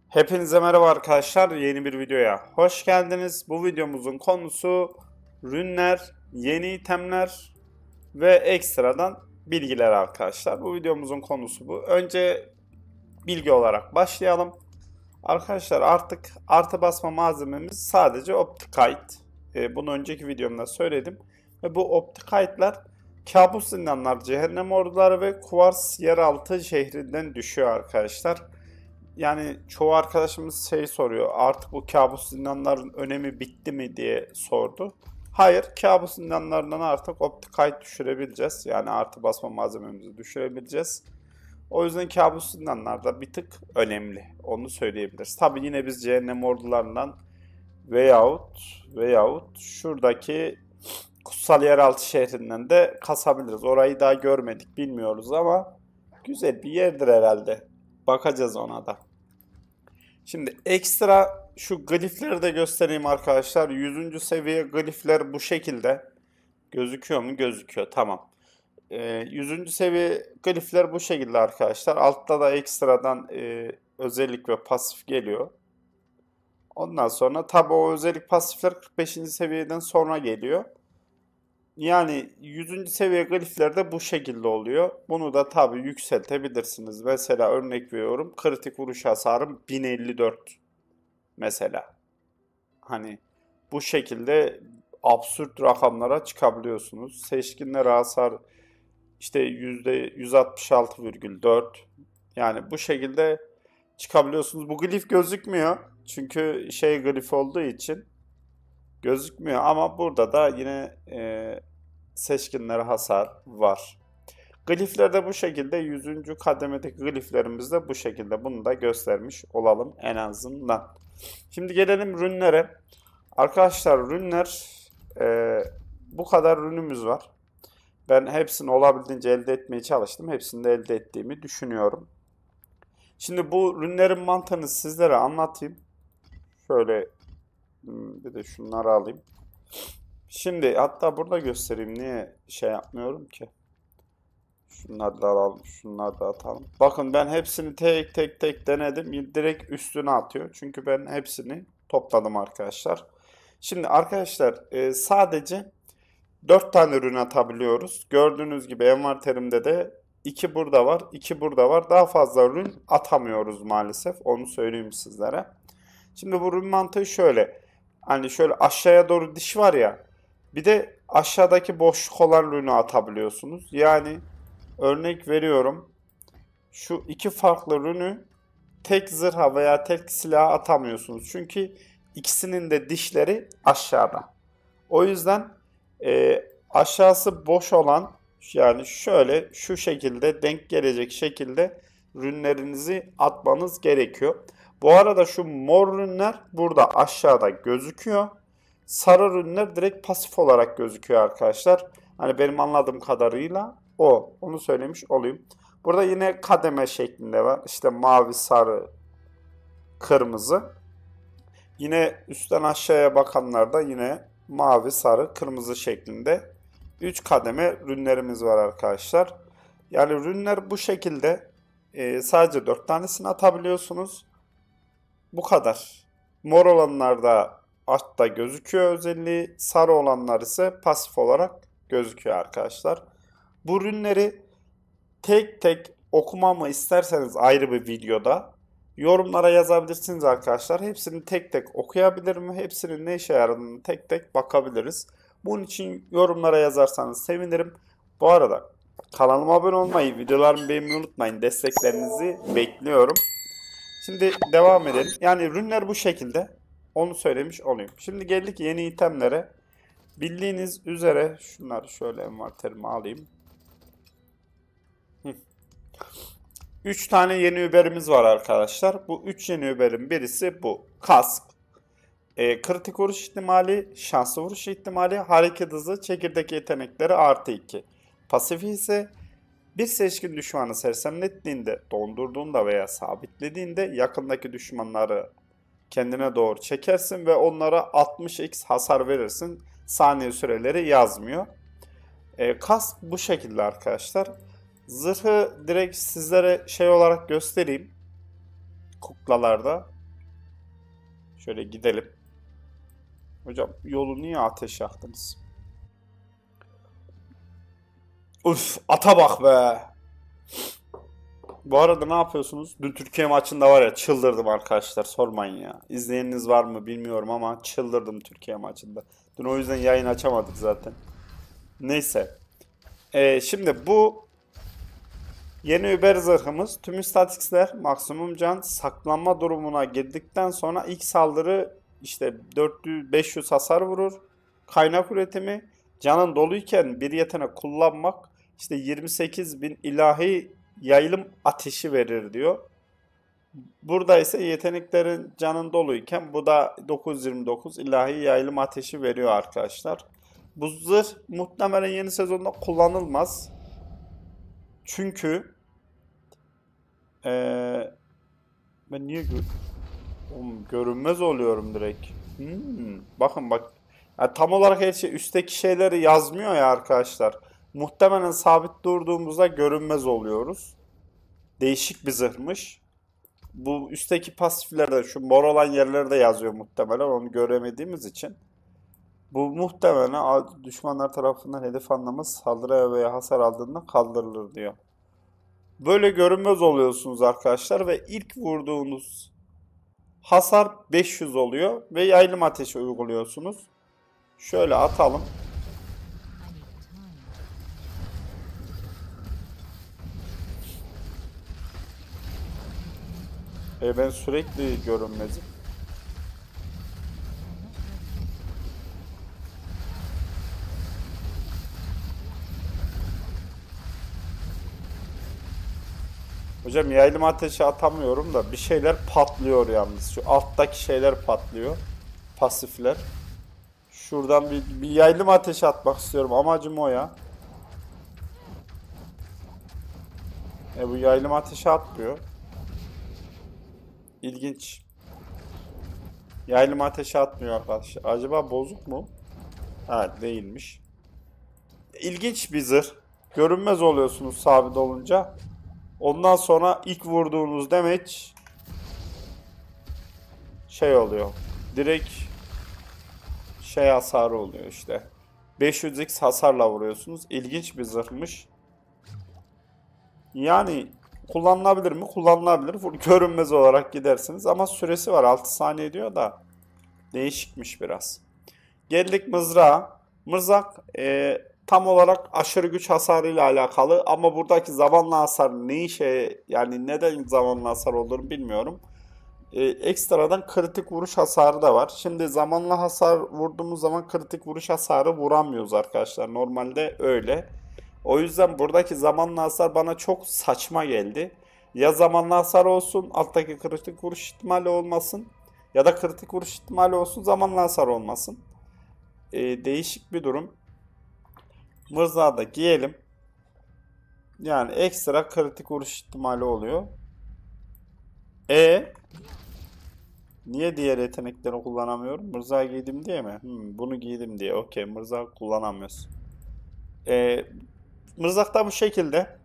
Hepinize merhaba arkadaşlar. Yeni bir videoya hoş geldiniz. Bu videomuzun konusu rünler, yeni itemler ve ekstradan bilgiler arkadaşlar. Bu videomuzun konusu bu. Önce bilgi olarak başlayalım. Arkadaşlar artık artı basma malzememiz sadece Optikite. Bunu önceki videomda söyledim. Ve bu Optikite'lar kabus zindanlar, cehennem orduları ve Kuvars yeraltı şehrinden düşüyor arkadaşlar. Yani çoğu arkadaşımız şey soruyor. Artık bu kabus zindanların önemi bitti mi diye sordu. Hayır, kabus zindanlarından artık Optikite düşürebileceğiz. Yani artı basma malzememizi düşürebileceğiz. O yüzden kabus zindanlar da bir tık önemli. Onu söyleyebiliriz. Tabi yine biz cehennem ordularından veyahut şuradaki kutsal yeraltı şehrinden de kasabiliriz. Orayı daha görmedik, bilmiyoruz ama güzel bir yerdir herhalde. Bakacağız ona da. Şimdi ekstra şu glifleri de göstereyim arkadaşlar. 100. seviye glifler bu şekilde. Gözüküyor mu? Gözüküyor. Tamam. 100. seviye glifler bu şekilde arkadaşlar. Altta da ekstradan özellik ve pasif geliyor. Ondan sonra tabi o özellik pasifler 45. seviyeden sonra geliyor. Yani 100. seviye glifler de bu şekilde oluyor. Bunu da tabi yükseltebilirsiniz. Mesela örnek veriyorum. Kritik vuruş hasarım 1054 mesela. Hani bu şekilde absürt rakamlara çıkabiliyorsunuz. Seçkinlere hasar işte %166,4. Yani bu şekilde çıkabiliyorsunuz. Bu glif gözükmüyor. Çünkü şey glif olduğu için gözükmüyor ama burada da yine seçkinlere hasar var. Glifler de bu şekilde 100. kademedeki gliflerimiz de bu şekilde. Bunu da göstermiş olalım en azından. Şimdi gelelim rünlere. Arkadaşlar rünler bu kadar rünümüz var. Ben hepsini olabildiğince elde etmeye çalıştım. Hepsini de elde ettiğimi düşünüyorum. Şimdi bu rünlerin mantığını sizlere anlatayım. Şöyle bir de şunları alayım. Şimdi hatta burada göstereyim. Niye şey yapmıyorum ki? Şunları da alalım. Şunları da atalım. Bakın ben hepsini tek tek denedim. Direkt üstüne atıyor. Çünkü ben hepsini topladım arkadaşlar. Şimdi arkadaşlar sadece 4 tane ürün atabiliyoruz. Gördüğünüz gibi envanterimde de 2 burada var, 2 burada var. Daha fazla ürün atamıyoruz maalesef. Onu söyleyeyim sizlere. Şimdi bu ürün mantığı şöyle. Hani şöyle aşağıya doğru diş var ya. Bir de aşağıdaki boşluk olan ürünü atabiliyorsunuz. Yani örnek veriyorum. Şu iki farklı ürünü tek zırha veya tek silaha atamıyorsunuz. Çünkü ikisinin de dişleri aşağıda. O yüzden aşağısı boş olan yani şöyle şu şekilde denk gelecek şekilde rünlerinizi atmanız gerekiyor. Bu arada şu mor rünler burada aşağıda gözüküyor. Sarı rünler direkt pasif olarak gözüküyor arkadaşlar. Hani benim anladığım kadarıyla o. Onu söylemiş olayım. Burada yine kademe şeklinde var. İşte mavi, sarı, kırmızı. Yine üstten aşağıya bakanlarda yine mavi, sarı, kırmızı şeklinde 3 kademe rünlerimiz var arkadaşlar. Yani rünler bu şekilde sadece 4 tanesini atabiliyorsunuz. Bu kadar. Mor olanlarda altta gözüküyor özelliği. Sarı olanlar ise pasif olarak gözüküyor arkadaşlar. Bu rünleri tek tek okumamı isterseniz ayrı bir videoda yorumlara yazabilirsiniz arkadaşlar. Hepsini tek tek okuyabilirim. Hepsinin ne işe yaradığını tek tek bakabiliriz. Bunun için yorumlara yazarsanız sevinirim. Bu arada kanalıma abone olmayı, videolarımı beğenmeyi unutmayın. Desteklerinizi bekliyorum. Şimdi devam edelim. Yani ürünler bu şekilde. Onu söylemiş olayım. Şimdi geldik yeni itemlere. Bildiğiniz üzere şunları şöyle envanterime alayım. 3 tane yeni überimiz var arkadaşlar. Bu 3 yeni überin birisi bu. Kask. Kritik vuruş ihtimali, şanslı vuruş ihtimali, hareket hızı, çekirdek yetenekleri artı 2. Pasifi ise bir seçkin düşmanı sersemlettiğinde, dondurduğunda veya sabitlediğinde yakındaki düşmanları kendine doğru çekersin ve onlara 60x hasar verirsin. Saniye süreleri yazmıyor. Kask bu şekilde arkadaşlar. Zırhı direkt sizlere şey olarak göstereyim. Kuklalarda. Şöyle gidelim. Hocam yolu niye ateş yaktınız? Uf, ata bak be. Bu arada ne yapıyorsunuz? Dün Türkiye maçında var ya, çıldırdım arkadaşlar, sormayın ya. İzleyeniniz var mı bilmiyorum ama çıldırdım Türkiye maçında. Dün o yüzden yayın açamadık zaten. Neyse. Şimdi bu yeni Uber zırhımız tüm istatistiksler maksimum can saklanma durumuna girdikten sonra ilk saldırı işte 400-500 hasar vurur. Kaynak üretimi canın doluyken bir yetenek kullanmak işte 28.000 ilahi yayılım ateşi verir diyor. Burada ise yeteneklerin canın doluyken bu da 929 ilahi yayılım ateşi veriyor arkadaşlar. Bu zırh muhtemelen yeni sezonda kullanılmaz. Çünkü ee, ben niye görünmez oluyorum direkt. Bakın bak. Ya tam olarak her şey üstteki şeyleri yazmıyor ya arkadaşlar. Muhtemelen sabit durduğumuzda görünmez oluyoruz. Değişik bir zırhmış. Bu üstteki pasiflerde şu mor olan yerlerde yazıyor muhtemelen, onu göremediğimiz için. Bu muhtemelen düşmanlar tarafından hedef anlamı saldırı veya hasar aldığında kaldırılır diyor. Böyle görünmez oluyorsunuz arkadaşlar ve ilk vurduğunuz hasar 500 oluyor ve yaylım ateşi uyguluyorsunuz. Şöyle atalım. Ben sürekli görünmezim. Hocam yaylım ateşi atamıyorum da bir şeyler patlıyor yalnız. Şu alttaki şeyler patlıyor. Pasifler. Şuradan bir yaylım ateşi atmak istiyorum. Amacım o ya. Bu yaylım ateşi atmıyor. İlginç. Yaylım ateşi atmıyor arkadaşlar. Acaba bozuk mu? Ha, değilmiş. İlginç bir zırh. Görünmez oluyorsunuz sabit olunca. Ondan sonra ilk vurduğunuz demeç şey oluyor. Direkt şey hasarı oluyor işte. 500x hasarla vuruyorsunuz. İlginç bir zırhmış. Yani kullanılabilir mi? Kullanılabilir. Görünmez olarak gidersiniz ama süresi var. 6 saniye diyor da değişikmiş biraz. Geldik mızrağa. Mızrak tam olarak aşırı güç hasarıyla alakalı ama buradaki zamanlı hasar ne işe, yani neden zamanlı hasar olduğunu bilmiyorum. Ekstradan kritik vuruş hasarı da var. Şimdi zamanlı hasar vurduğumuz zaman kritik vuruş hasarı vuramıyoruz arkadaşlar. Normalde öyle. O yüzden buradaki zamanlı hasar bana çok saçma geldi. Ya zamanlı hasar olsun, alttaki kritik vuruş ihtimali olmasın. Ya da kritik vuruş ihtimali olsun, zamanlı hasar olmasın. Değişik bir durum. Mızrağı da giyelim. Yani ekstra kritik vuruş ihtimali oluyor. E Niye diğer yetenekleri kullanamıyorum? Mızrağı giydim diye mi? Bunu giydim diye. Okey, mızrağı kullanamıyoruz. Ee, Mızrak da bu şekilde.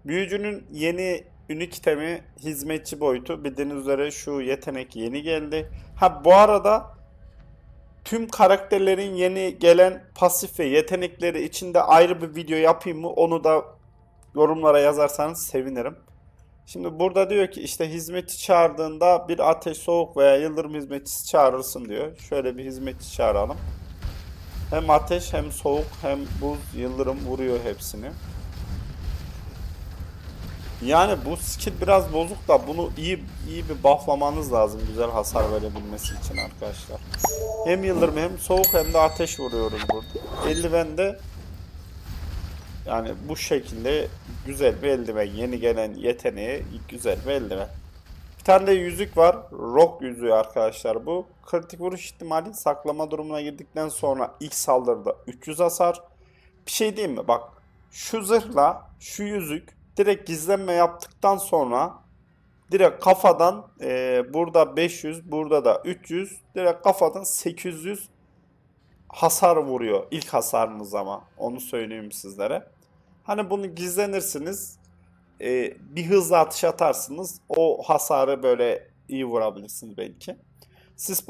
Büyücünün yeni ünik itemi hizmetçi boyutu. Bildiğiniz üzere şu yetenek yeni geldi. Ha, bu arada tüm karakterlerin yeni gelen pasif ve yetenekleri içinde ayrı bir video yapayım mı? Onu da yorumlara yazarsanız sevinirim. Şimdi burada diyor ki işte hizmetçi çağırdığında bir ateş, soğuk veya yıldırım hizmetçisi çağırırsın diyor. Şöyle bir hizmetçi çağıralım. Hem ateş hem soğuk hem buz, yıldırım vuruyor hepsini. Yani bu skill biraz bozuk da bunu iyi bir bufflamanız lazım güzel hasar verebilmesi için arkadaşlar. Hem yıldırım hem soğuk hem de ateş vuruyoruz burada. Eldiven de yani bu şekilde güzel bir eldiven. Yeni gelen yeteneği güzel bir eldiven. Bir tane de yüzük var. Rock yüzüğü arkadaşlar bu. Kritik vuruş ihtimali saklama durumuna girdikten sonra ilk saldırıda 300 hasar. Bir şey diyeyim mi? Bak şu zırhla şu yüzük direkt gizlenme yaptıktan sonra direkt kafadan burada 500 burada da 300 direkt kafadan 800 hasar vuruyor. İlk hasarınız ama onu söyleyeyim sizlere. Hani bunu gizlenirsiniz. Bir hızlı atış atarsınız. O hasarı böyle iyi vurabilirsiniz belki. Sis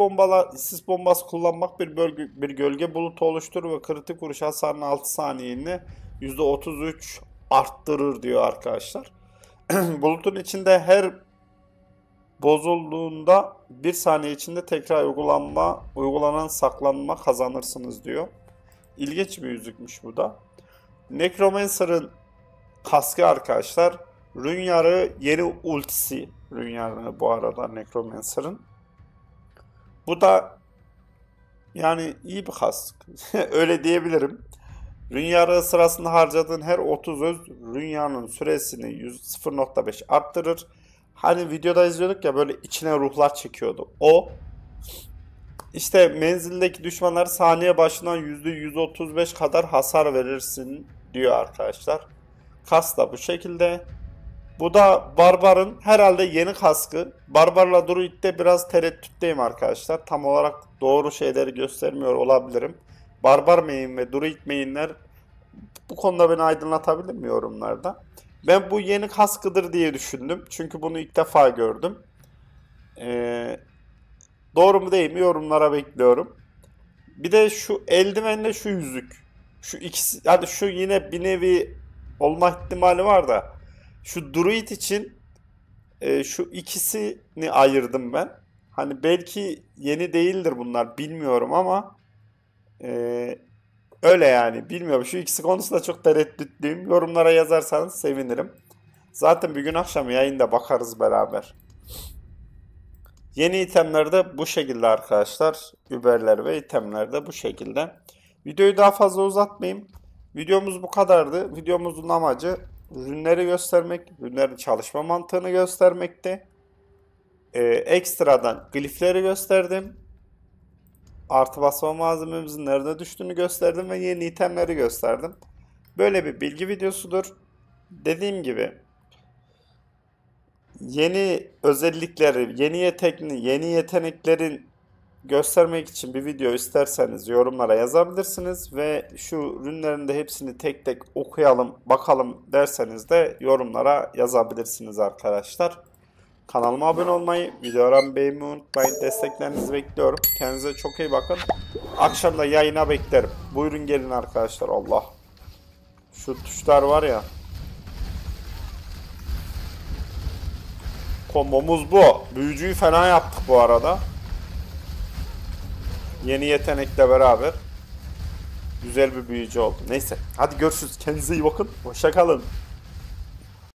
bombası kullanmak bir gölge bulutu oluşturur ve kritik vuruş hasarını 6 saniyeliğine %33 arttırır diyor arkadaşlar. Bulutun içinde her bozulduğunda 1 saniye içinde tekrar uygulanan saklanma kazanırsınız diyor. İlginç bir yüzükmüş bu da. Necromancer'ın kaskı arkadaşlar. Rünyarı yeni ultisi. Rünyarı bu arada Necromancer'ın. Bu da yani iyi bir kask. Öyle diyebilirim. Rünyarı sırasında harcadığın her 30 öz rünyanın süresini 0.5 arttırır. Hani videoda izliyorduk ya böyle içine ruhlar çekiyordu. O işte menzildeki düşmanlar saniye başına %135 kadar hasar verirsin diyor arkadaşlar. Kas da bu şekilde. Bu da Barbar'ın herhalde yeni kaskı. Barbar'la Druid'de biraz tereddütteyim arkadaşlar. Tam olarak doğru şeyleri göstermiyor olabilirim. Barbar main ve Druid mainler bu konuda beni aydınlatabilir mi yorumlarda? Ben bu yeni kaskıdır diye düşündüm. Çünkü bunu ilk defa gördüm. Doğru mu değil mi yorumlara bekliyorum. Bir de şu eldivenle şu yüzük. Şu ikisi, hadi şu yine bir nevi olma ihtimali var da. Şu Druid için şu ikisini ayırdım ben. Hani belki yeni değildir bunlar bilmiyorum ama öyle yani bilmiyorum. Şu ikisi konusunda çok tereddütlüyüm. Yorumlara yazarsanız sevinirim. Zaten bir gün akşam yayında bakarız beraber. Yeni itemler de bu şekilde arkadaşlar. Überler ve itemler de bu şekilde. Videoyu daha fazla uzatmayayım. Videomuz bu kadardı. Videomuzun amacı ürünleri göstermek, ürünlerin çalışma mantığını göstermekti. Ekstradan glifleri gösterdim. Artı basma malzememizin nerede düştüğünü gösterdim ve yeni itemleri gösterdim. Böyle bir bilgi videosudur. Dediğim gibi yeni özellikleri, yeni yeteneklerin göstermek için bir video isterseniz yorumlara yazabilirsiniz ve şu ürünlerin de hepsini tek tek okuyalım, bakalım derseniz de yorumlara yazabilirsiniz arkadaşlar. Kanalıma abone olmayı, videolarımı beğenmeyi unutmayın. Desteklerinizi bekliyorum. Kendinize çok iyi bakın. Akşam da yayına beklerim. Buyurun gelin arkadaşlar. Allah. Şu tuşlar var ya. Kombomuz bu. Büyücüyü fena yaptık bu arada. Yeni yetenekle beraber. Güzel bir büyücü oldu. Neyse. Hadi görüşürüz. Kendinize iyi bakın. Hoşça kalın.